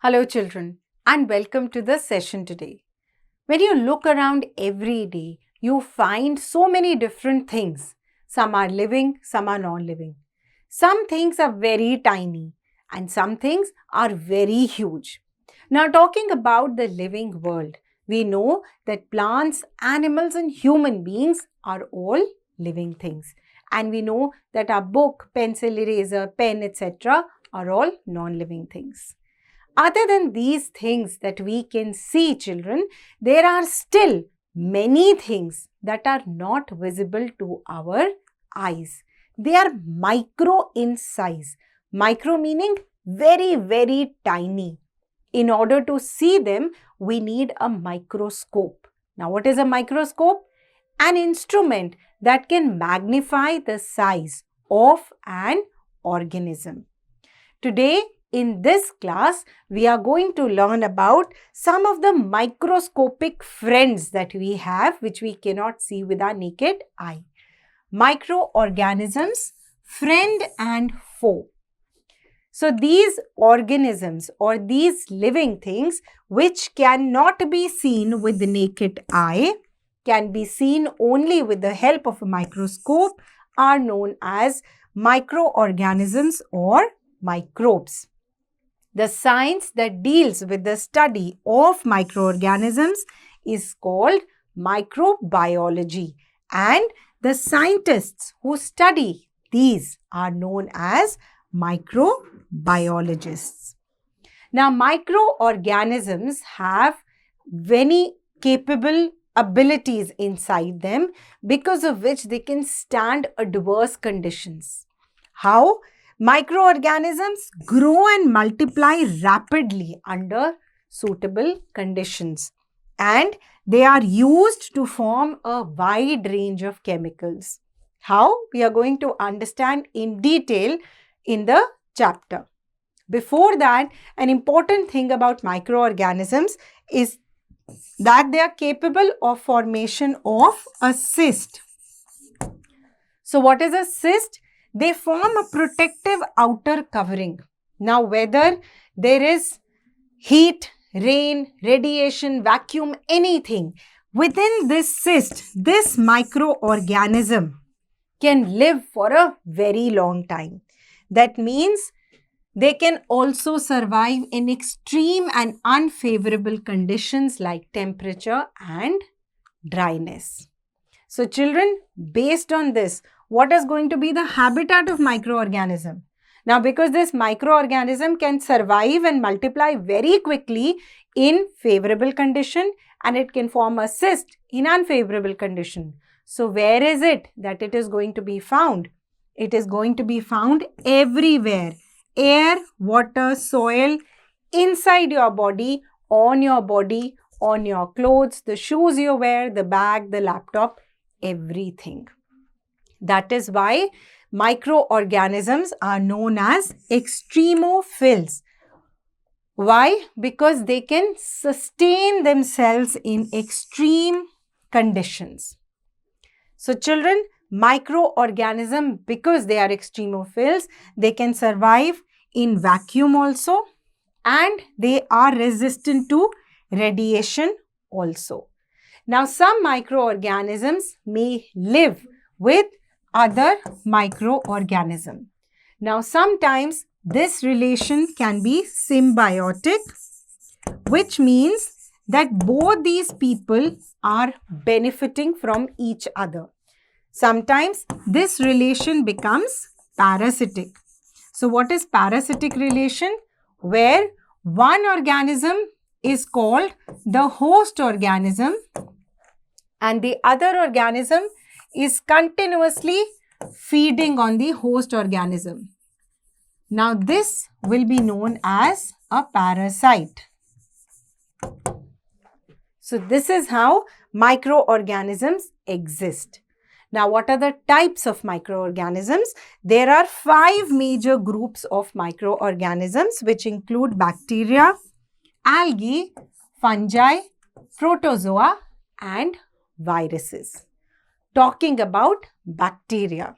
Hello children and welcome to the session today. When you look around every day, you find so many different things. Some are living, some are non-living. Some things are very tiny and some things are very huge. Now talking about the living world, we know that plants, animals and human beings are all living things. And we know that our book, pencil, eraser, pen, etc. are all non-living things. Other than these things that we can see, children, there are still many things that are not visible to our eyes. They are micro in size. Micro meaning very, very tiny. In order to see them, we need a microscope. Now, what is a microscope? An instrument that can magnify the size of an organism. Today, in this class, we are going to learn about some of the microscopic friends that we have which we cannot see with our naked eye. Microorganisms, friend and foe. So these organisms or these living things which cannot be seen with the naked eye, can be seen only with the help of a microscope, are known as microorganisms or microbes. The science that deals with the study of microorganisms is called microbiology, and the scientists who study these are known as microbiologists. Now, microorganisms have many capable abilities inside them because of which they can stand adverse conditions. How? Microorganisms grow and multiply rapidly under suitable conditions, and they are used to form a wide range of chemicals. How? We are going to understand in detail in the chapter. Before that, an important thing about microorganisms is that they are capable of formation of a cyst. So, what is a cyst? They form a protective outer covering. Now, whether there is heat, rain, radiation, vacuum, anything, within this cyst, this microorganism can live for a very long time. That means they can also survive in extreme and unfavorable conditions like temperature and dryness. So, children, based on this, what is going to be the habitat of microorganism? Now, because this microorganism can survive and multiply very quickly in favorable condition and it can form a cyst in unfavorable condition. So, where is it that it is going to be found? It is going to be found everywhere. Air, water, soil, inside your body, on your clothes, the shoes you wear, the bag, the laptop, everything. That is why microorganisms are known as extremophils. Why? Because they can sustain themselves in extreme conditions. So children, microorganisms, because they are extremophils, they can survive in vacuum also, and they are resistant to radiation also. Now, some microorganisms may live with other microorganism. Now, sometimes this relation can be symbiotic, which means that both these people are benefiting from each other. Sometimes this relation becomes parasitic. So, what is parasitic relation? Where one organism is called the host organism and the other organism is continuously feeding on the host organism. Now, this will be known as a parasite. So, this is how microorganisms exist. Now, what are the types of microorganisms? There are 5 major groups of microorganisms which include bacteria, algae, fungi, protozoa and viruses. Talking about bacteria.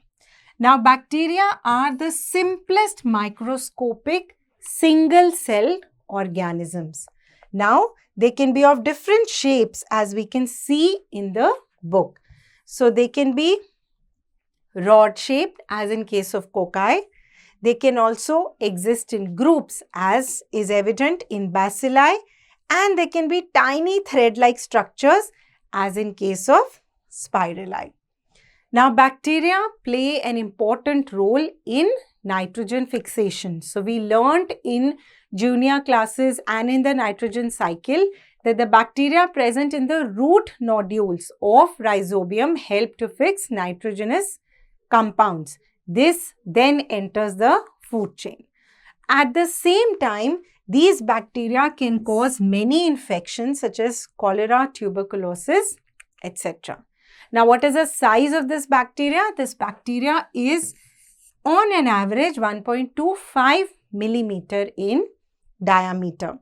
Now, bacteria are the simplest microscopic single-celled microorganisms. Now, they can be of different shapes as we can see in the book. So, they can be rod shaped as in case of cocci. They can also exist in groups as is evident in bacilli, and they can be tiny thread-like structures as in case of spirali. Now, bacteria play an important role in nitrogen fixation. So, we learnt in junior classes and in the nitrogen cycle that the bacteria present in the root nodules of Rhizobium help to fix nitrogenous compounds. This then enters the food chain. At the same time, these bacteria can cause many infections such as cholera, tuberculosis, etc. Now, what is the size of this bacteria? This bacteria is on an average 1.25 millimeter in diameter.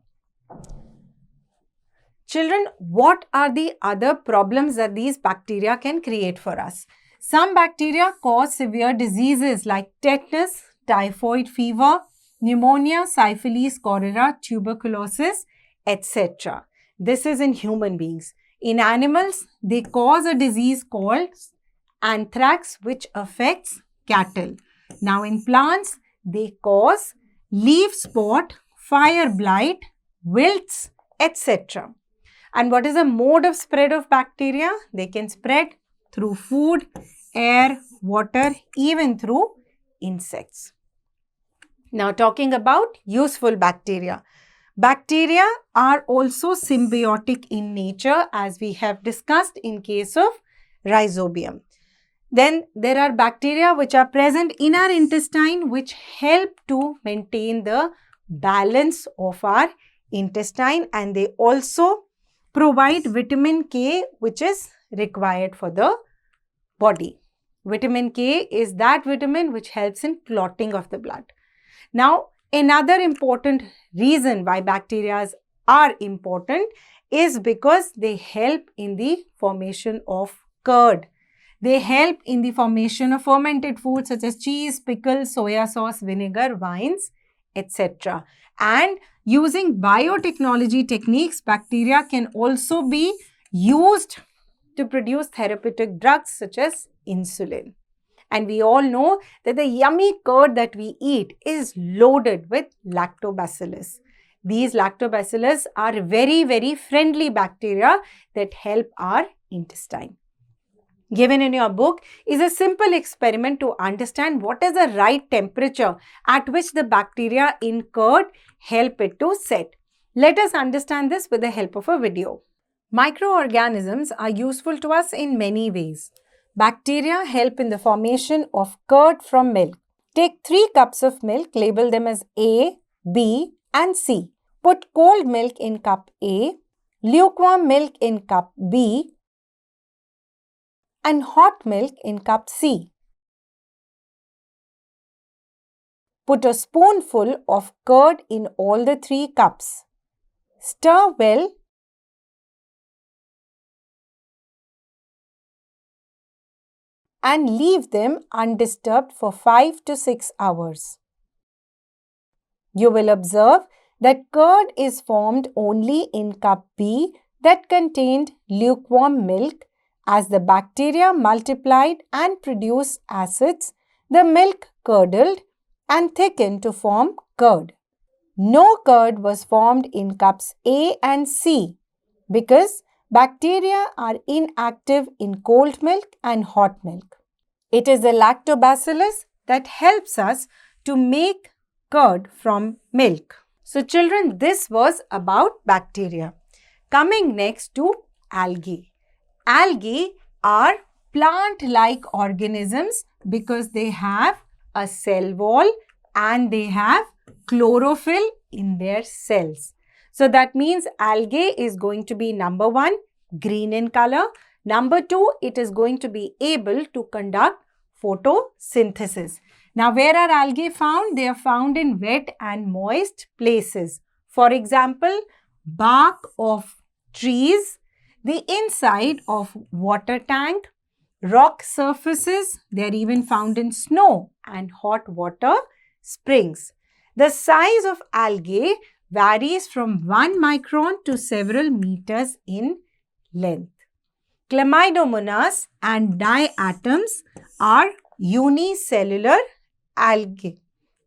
Children, what are the other problems that these bacteria can create for us? Some bacteria cause severe diseases like tetanus, typhoid fever, pneumonia, syphilis, cholera, tuberculosis, etc. This is in human beings. In animals, they cause a disease called anthrax, which affects cattle. Now, in plants, they cause leaf spot, fire blight, wilts, etc. And what is the mode of spread of bacteria? They can spread through food, air, water, even through insects. Now, talking about useful bacteria. Bacteria are also symbiotic in nature, as we have discussed in case of Rhizobium. Then there are bacteria which are present in our intestine which help to maintain the balance of our intestine, and they also provide vitamin K which is required for the body. Vitamin K is that vitamin which helps in clotting of the blood. Now, another important reason why bacteria are important is because they help in the formation of curd. They help in the formation of fermented foods such as cheese, pickles, soya sauce, vinegar, wines, etc. And using biotechnology techniques, bacteria can also be used to produce therapeutic drugs such as insulin. And we all know that the yummy curd that we eat is loaded with lactobacillus. These lactobacillus are very, very friendly bacteria that help our intestine. Given in your book is a simple experiment to understand what is the right temperature at which the bacteria in curd help it to set. Let us understand this with the help of a video. Microorganisms are useful to us in many ways. Bacteria help in the formation of curd from milk. Take 3 cups of milk, label them as A, B and C. Put cold milk in cup A, lukewarm milk in cup B and hot milk in cup C. Put a spoonful of curd in all the 3 cups. Stir well and leave them undisturbed for 5 to 6 hours. You will observe that curd is formed only in cup B that contained lukewarm milk. As the bacteria multiplied and produced acids, the milk curdled and thickened to form curd. No curd was formed in cups A and C because bacteria are inactive in cold milk and hot milk. It is the lactobacillus that helps us to make curd from milk. So children, this was about bacteria. Coming next to algae. Algae are plant-like organisms because they have a cell wall and they have chlorophyll in their cells. So that means algae is going to be number 1, green in color. Number 2, it is going to be able to conduct photosynthesis. Now, where are algae found? They are found in wet and moist places. For example, bark of trees, the inside of water tank, rock surfaces. They are even found in snow and hot water springs. The size of algae varies from 1 micron to several meters in length. Chlamydomonas and diatoms are unicellular algae,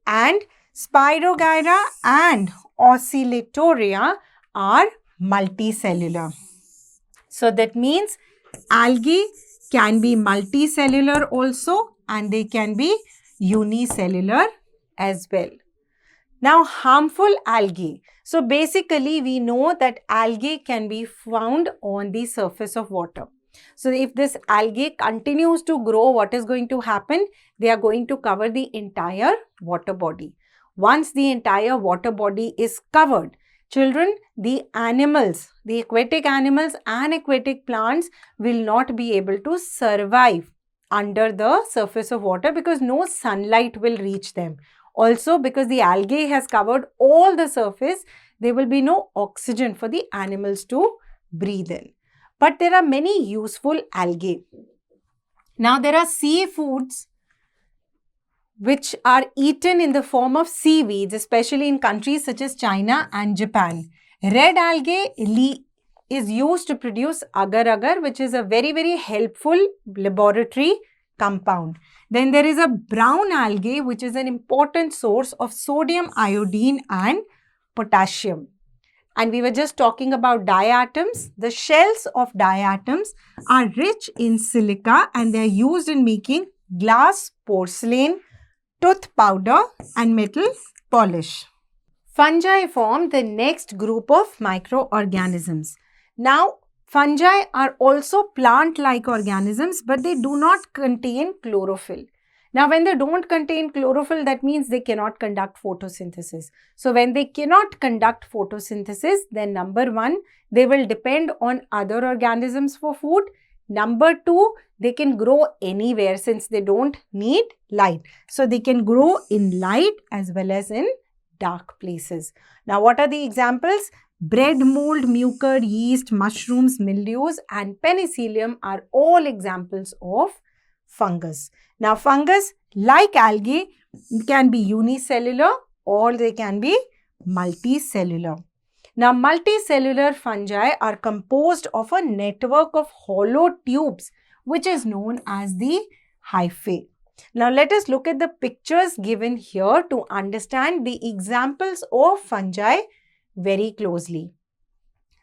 and Spirogyra and Oscillatoria are multicellular. So that means algae can be multicellular also, and they can be unicellular as well. Now, harmful algae. So basically, we know that algae can be found on the surface of water. So if this algae continues to grow, what is going to happen? They are going to cover the entire water body. Once the entire water body is covered, children, the animals, the aquatic animals and aquatic plants will not be able to survive under the surface of water because no sunlight will reach them. Also, because the algae has covered all the surface, there will be no oxygen for the animals to breathe in. But there are many useful algae. Now, there are seafoods which are eaten in the form of seaweeds, especially in countries such as China and Japan. Red algae is used to produce agar-agar, which is a very, very helpful laboratory compound. Then there is a brown algae, which is an important source of sodium, iodine and potassium. And we were just talking about diatoms. The shells of diatoms are rich in silica and they are used in making glass, porcelain, tooth powder and metal polish. Fungi form the next group of microorganisms. Now, fungi are also plant-like organisms, but they do not contain chlorophyll. Now, when they don't contain chlorophyll, that means they cannot conduct photosynthesis. So, when they cannot conduct photosynthesis, then number one, they will depend on other organisms for food. Number two, they can grow anywhere since they don't need light. So, they can grow in light as well as in dark places. Now, what are the examples? Bread mold, mucor, yeast, mushrooms, mildews and penicillium are all examples of fungus. Now, fungus, like algae, can be unicellular or they can be multicellular. Now, multicellular fungi are composed of a network of hollow tubes, which is known as the hyphae. Now, let us look at the pictures given here to understand the examples of fungi very closely.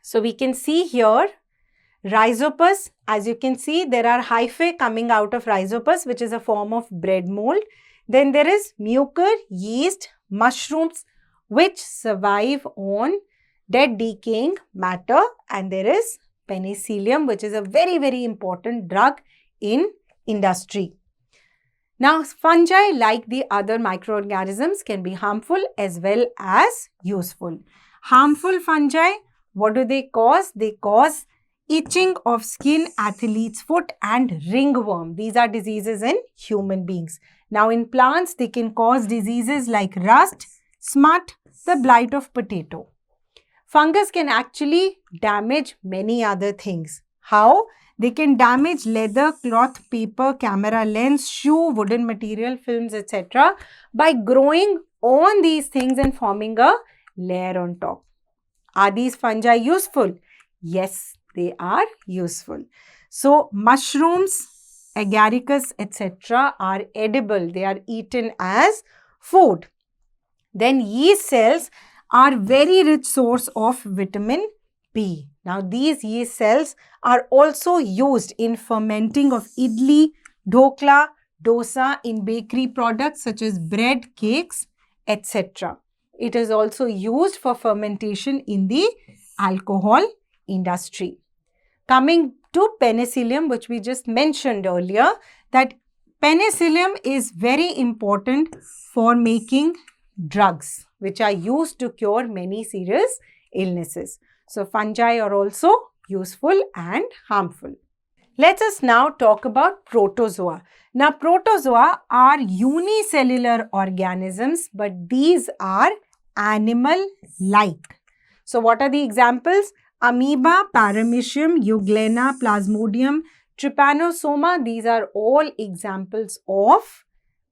So, we can see here Rhizopus. As you can see, there are hyphae coming out of Rhizopus, which is a form of bread mold. Then there is mucor, yeast, mushrooms, which survive on dead decaying matter, and there is penicillium, which is a very, very important drug in industry. Now, fungi, like the other microorganisms, can be harmful as well as useful. Harmful fungi, what do they cause? They cause itching of skin, athlete's foot and ringworm. These are diseases in human beings. Now, in plants, they can cause diseases like rust, smut, the blight of potato. Fungus can actually damage many other things. How? They can damage leather, cloth, paper, camera lens, shoe, wooden material, films, etc. by growing on these things and forming a layer on top. Are these fungi useful? Yes, they are useful. So, mushrooms, agaricus, etc. are edible. They are eaten as food. Then yeast cells are very rich source of vitamin B. Now, these yeast cells are also used in fermenting of idli, dhokla, dosa in bakery products such as bread, cakes, etc. It is also used for fermentation in the alcohol industry. Coming to penicillium, which we just mentioned earlier, that penicillium is very important for making drugs which are used to cure many serious illnesses. So, fungi are also useful and harmful. Let us now talk about protozoa. Now, protozoa are unicellular organisms, but these are animal-like. So, what are the examples? Amoeba, Paramecium, Euglena, Plasmodium, Trypanosoma. These are all examples of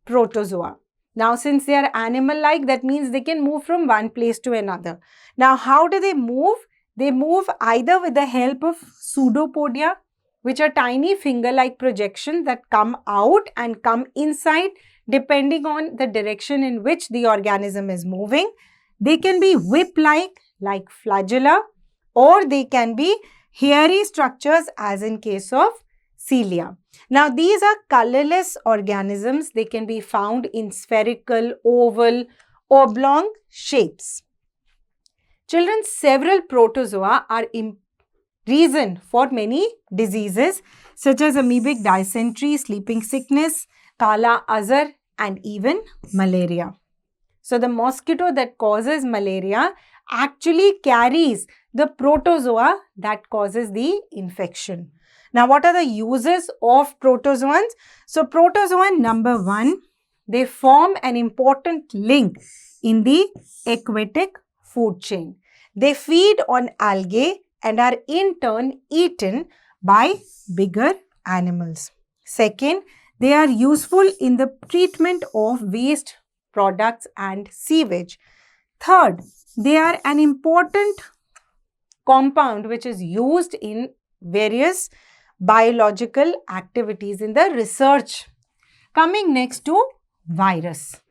protozoa. Now, since they are animal-like, that means they can move from one place to another. Now, how do they move? They move either with the help of pseudopodia, which are tiny finger-like projections that come out and come inside depending on the direction in which the organism is moving. They can be whip-like, like flagella, or they can be hairy structures as in case of cilia. Now, these are colorless organisms. They can be found in spherical, oval, oblong shapes. Children, several protozoa are reason for many diseases such as amoebic dysentery, sleeping sickness, Kala Azar, and even malaria. So, the mosquito that causes malaria actually carries the protozoa that causes the infection. Now, what are the uses of protozoans? So, protozoan number 1, they form an important link in the aquatic food chain. They feed on algae and are in turn eaten by bigger animals. Second, they are useful in the treatment of waste products and sewage. Third, they are an important compound which is used in various biological activities in the research. Coming next to virus.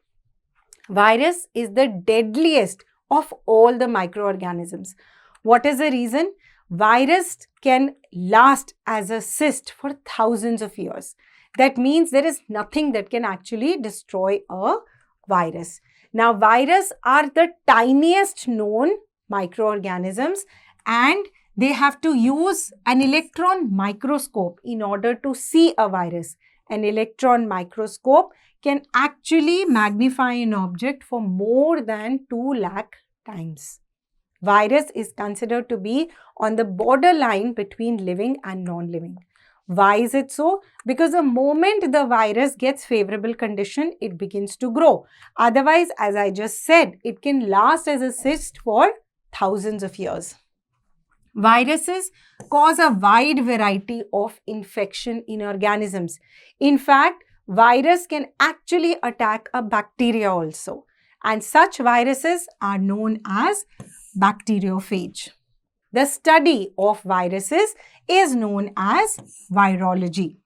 Virus is the deadliest of all the microorganisms. What is the reason? Virus can last as a cyst for thousands of years. That means there is nothing that can actually destroy a virus. Now, viruses are the tiniest known microorganisms and they have to use an electron microscope in order to see a virus. An electron microscope can actually magnify an object for more than 2 lakh times. Virus is considered to be on the borderline between living and non-living. Why is it so? Because the moment the virus gets favorable condition, it begins to grow. Otherwise, as I just said, it can last as a cyst for thousands of years. Viruses cause a wide variety of infection in organisms. In fact, virus can actually attack a bacteria also. And such viruses are known as bacteriophage. The study of viruses is known as virology.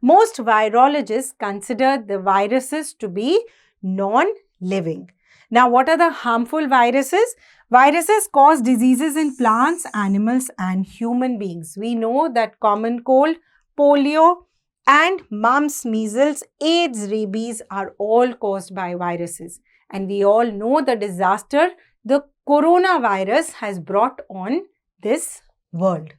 Most virologists consider the viruses to be non-living. Now, what are the harmful viruses? Viruses cause diseases in plants, animals, and human beings. We know that common cold, polio, and mumps, measles, AIDS, rabies are all caused by viruses. And we all know the disaster the coronavirus has brought on this world.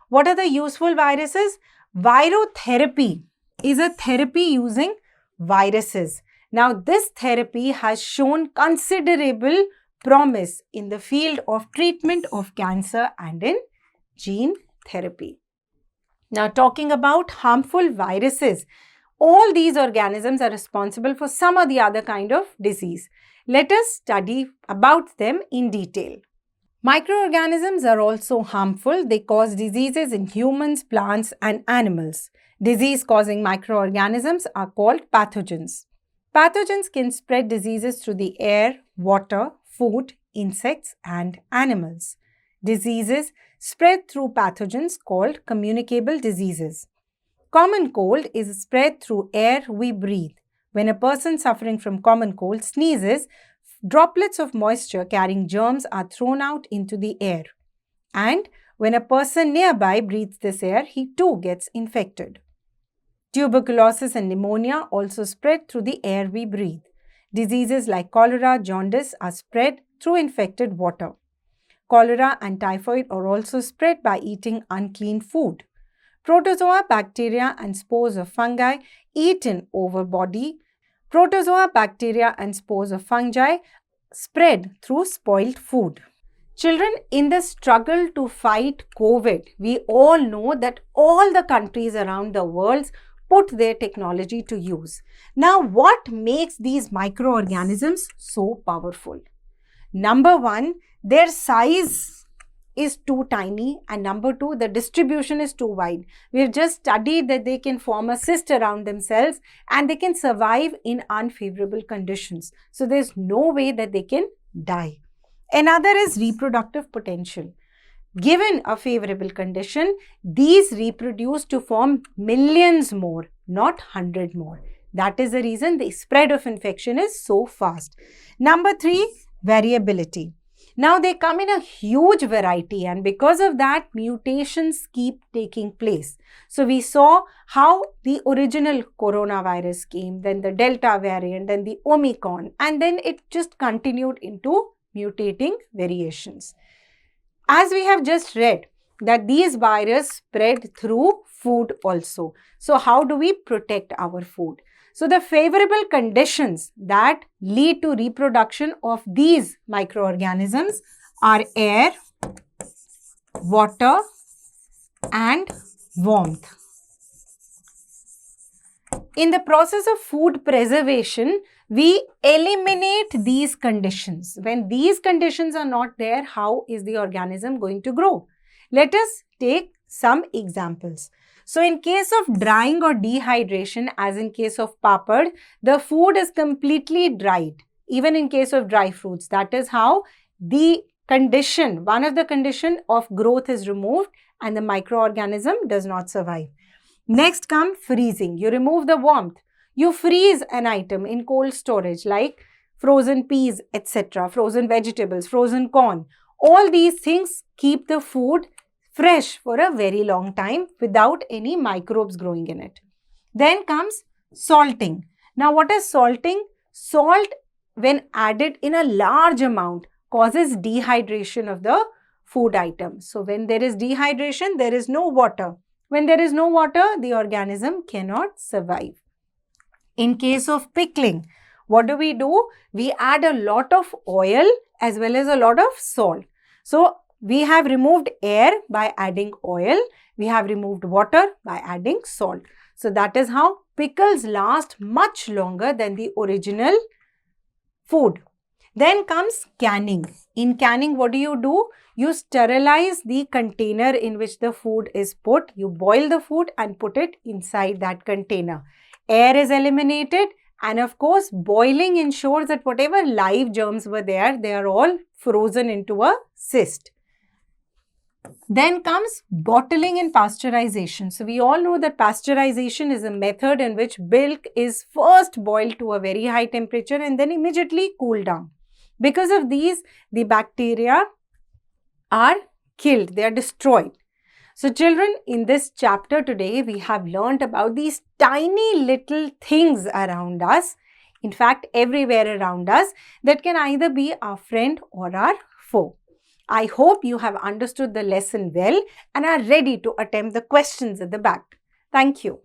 What are the useful viruses? Virotherapy is a therapy using viruses. Now, this therapy has shown considerable promise in the field of treatment of cancer and in gene therapy. Now, talking about harmful viruses, all these organisms are responsible for some or the other kind of disease. Let us study about them in detail. Microorganisms are also harmful. They cause diseases in humans, plants, and animals. Disease-causing microorganisms are called pathogens. Pathogens can spread diseases through the air, water, food, insects, and animals. Diseases spread through pathogens called communicable diseases. Common cold is spread through air we breathe. When a person suffering from common cold sneezes, droplets of moisture carrying germs are thrown out into the air. And when a person nearby breathes this air, he too gets infected. Tuberculosis and pneumonia also spread through the air we breathe. Diseases like cholera, jaundice are spread through infected water. Cholera and typhoid are also spread by eating unclean food. Protozoa, bacteria, and spores of fungi eaten over body. Protozoa, bacteria, and spores of fungi spread through spoiled food. Children, in the struggle to fight COVID, we all know that all the countries around the world put their technology to use. Now, what makes these microorganisms so powerful? Number one, their size is too tiny, and number two, the distribution is too wide. We've just studied that they can form a cyst around themselves and they can survive in unfavorable conditions. So there's no way that they can die. Another is reproductive potential. Given a favorable condition, these reproduce to form millions more, not 100 more. That is the reason the spread of infection is so fast. Number three, variability. Now they come in a huge variety, and because of that, mutations keep taking place. So we saw how the original coronavirus came, then the Delta variant, then the Omicron, and then it just continued into mutating variations. As we have just read that these viruses spread through food also. So how do we protect our food? So the favorable conditions that lead to reproduction of these microorganisms are air, water, and warmth. In the process of food preservation, we eliminate these conditions. When these conditions are not there, how is the organism going to grow? Let us take some examples. So in case of drying or dehydration, as in case of papad, the food is completely dried. Even in case of dry fruits, that is how the condition, one of the condition of growth is removed and the microorganism does not survive. Next comes freezing. You remove the warmth. You freeze an item in cold storage like frozen peas, etc., frozen vegetables, frozen corn. All these things keep the food fresh for a very long time without any microbes growing in it. Then comes salting. Now what is salting? Salt, when added in a large amount, causes dehydration of the food item. So when there is dehydration, there is no water. When there is no water, the organism cannot survive. In case of pickling, what do? We add a lot of oil as well as a lot of salt. So we have removed air by adding oil. We have removed water by adding salt. So that is how pickles last much longer than the original food. Then comes canning. In canning, what do? You sterilize the container in which the food is put. You boil the food and put it inside that container. Air is eliminated, and of course, boiling ensures that whatever live germs were there, they are all frozen into a cyst. Then comes bottling and pasteurization. So we all know that pasteurization is a method in which milk is first boiled to a very high temperature and then immediately cooled down. Because of these, the bacteria are killed, they are destroyed. So children, in this chapter today, we have learnt about these tiny little things around us, in fact everywhere around us, that can either be our friend or our foe. I hope you have understood the lesson well and are ready to attempt the questions at the back. Thank you.